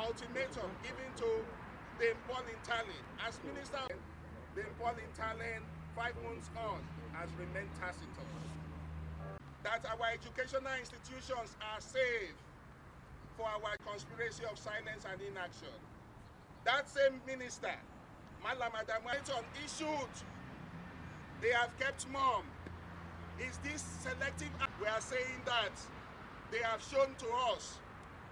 ultimatum given to Dame Pauline Tallen. As Minister, Dame Pauline Tallen, 5 months on, has remained taciturn. That our educational institutions are safe for our conspiracy of silence and inaction. That same minister, Malam Adamu, issued, they have kept mum. Is this selective? We are saying that they have shown to us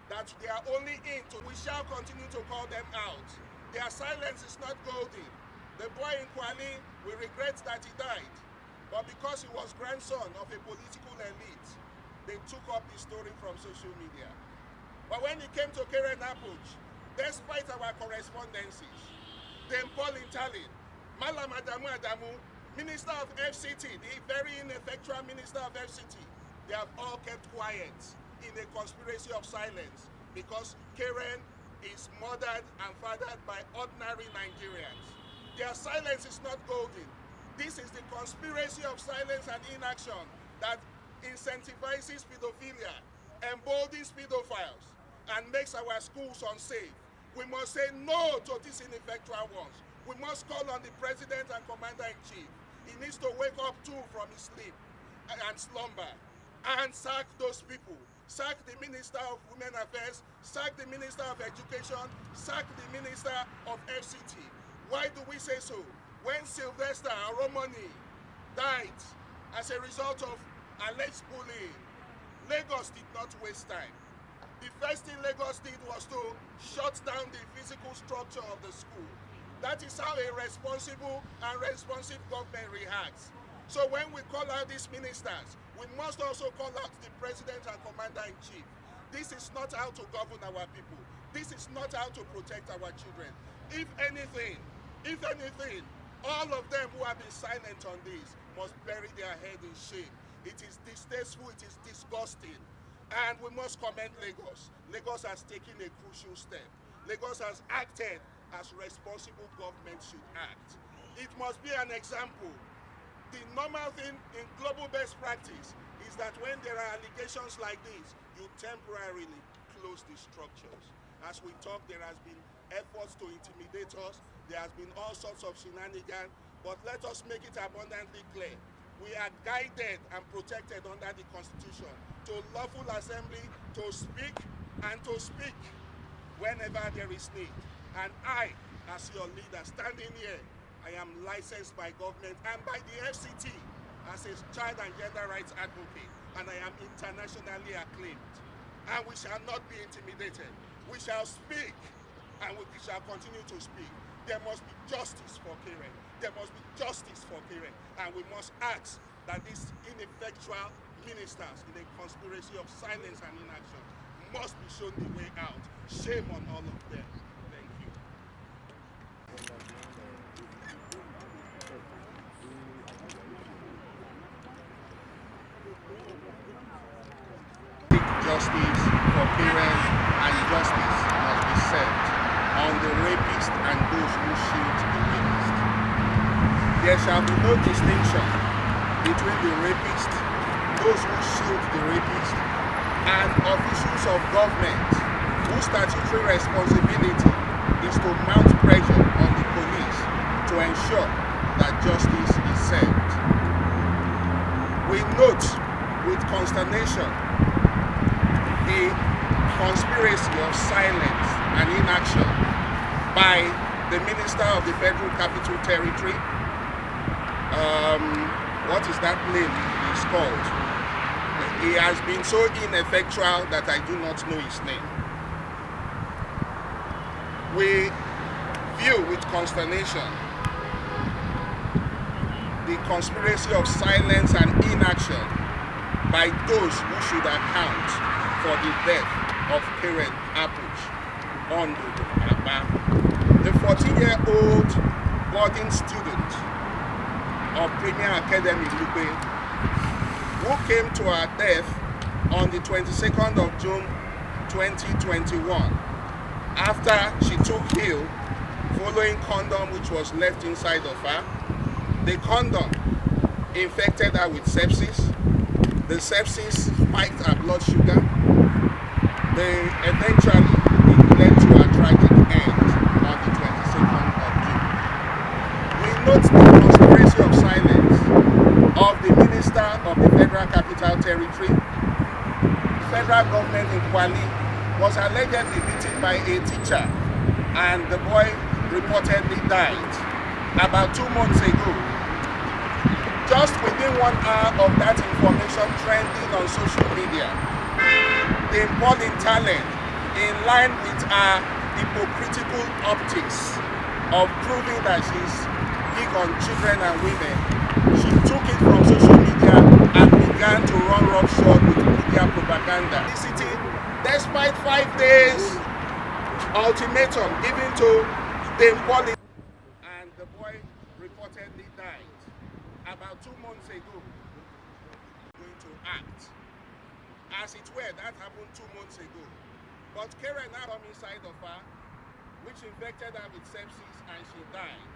that they are only into. We shall continue to call them out. Their silence is not golden. The boy in Kwali, we regret that he died. But because he was grandson of a political elite, they took up the story from social media. But when it came to Keren-Happuch, despite our correspondences, Dame Pauline Tallen, Malam Adamu, Minister of FCT, the very ineffectual Minister of FCT, they have all kept quiet in a conspiracy of silence because Keren is mothered and fathered by ordinary Nigerians. Their silence is not golden. This is the conspiracy of silence and inaction that incentivizes pedophilia, emboldens pedophiles, and makes our schools unsafe. We must say no to these ineffectual ones. We must call on the President and Commander-in-Chief. He needs to wake up too from his sleep and slumber and sack those people. Sack the Minister of Women Affairs, sack the Minister of Education, sack the Minister of FCT. Why do we say so? When Sylvester Oromoni died as a result of alleged bullying, Lagos did not waste time. The first thing Lagos did was to shut down the physical structure of the school. That is how a responsible and responsive government reacts. So when we call out these ministers, we must also call out the President and Commander-in-Chief. This is not how to govern our people. This is not how to protect our children. If anything, all of them who have been silent on this must bury their head in shame. It is distasteful, it is disgusting. And we must commend Lagos. Lagos has taken a crucial step. Lagos has acted as responsible government should act. It must be an example. The normal thing in global best practice is that when there are allegations like this, you temporarily close the structures. As we talk, there has been efforts to intimidate us. There has been all sorts of shenanigans, but let us make it abundantly clear. We are guided and protected under the Constitution to lawful assembly, to speak and to speak whenever there is need. And I, as your leader, standing here, I am licensed by government and by the FCT as a child and gender rights advocate, and I am internationally acclaimed. And we shall not be intimidated. We shall speak, and we shall continue to speak. There must be justice for Keren. There must be justice for Keren. And we must ask that these ineffectual ministers in a conspiracy of silence and inaction must be shown the way out. Shame on all of them. Thank you. Justice for Keren, and justice must be served on the rapist and those who shield the rapist. There shall be no distinction between the rapist, those who shield the rapist, and officials of government whose statutory responsibility is to mount pressure on the police to ensure that justice is served. We note with consternation the conspiracy of silence and inaction by the Minister of the Federal Capital Territory. What is that name he's called? He has been so ineffectual that I do not know his name. We view with consternation the conspiracy of silence and inaction by those who should account for the death of Keren-Happuch Aondodoo, the 14-year-old boarding student of Premier Academy Lugbe, who came to her death on the 22nd of June 2021 after she took ill following condom which was left inside of her. The condom infected her with sepsis. The sepsis spiked her blood sugar. Eventually it led to her territory, federal government in Kwali was allegedly beaten by a teacher, and the boy reportedly died about 2 months ago. Just within 1 hour of that information trending on social media, the Pauline talent, in line with her hypocritical optics of proving that she's big on children and women, she took it from social media and began to run roughshod with media propaganda. Despite 5 days ultimatum given to the Pauline, and the boy reportedly died about 2 months ago, going to act. As it were, that happened 2 months ago. But Keren-Happuch inside of her, which infected her with sepsis, and she died.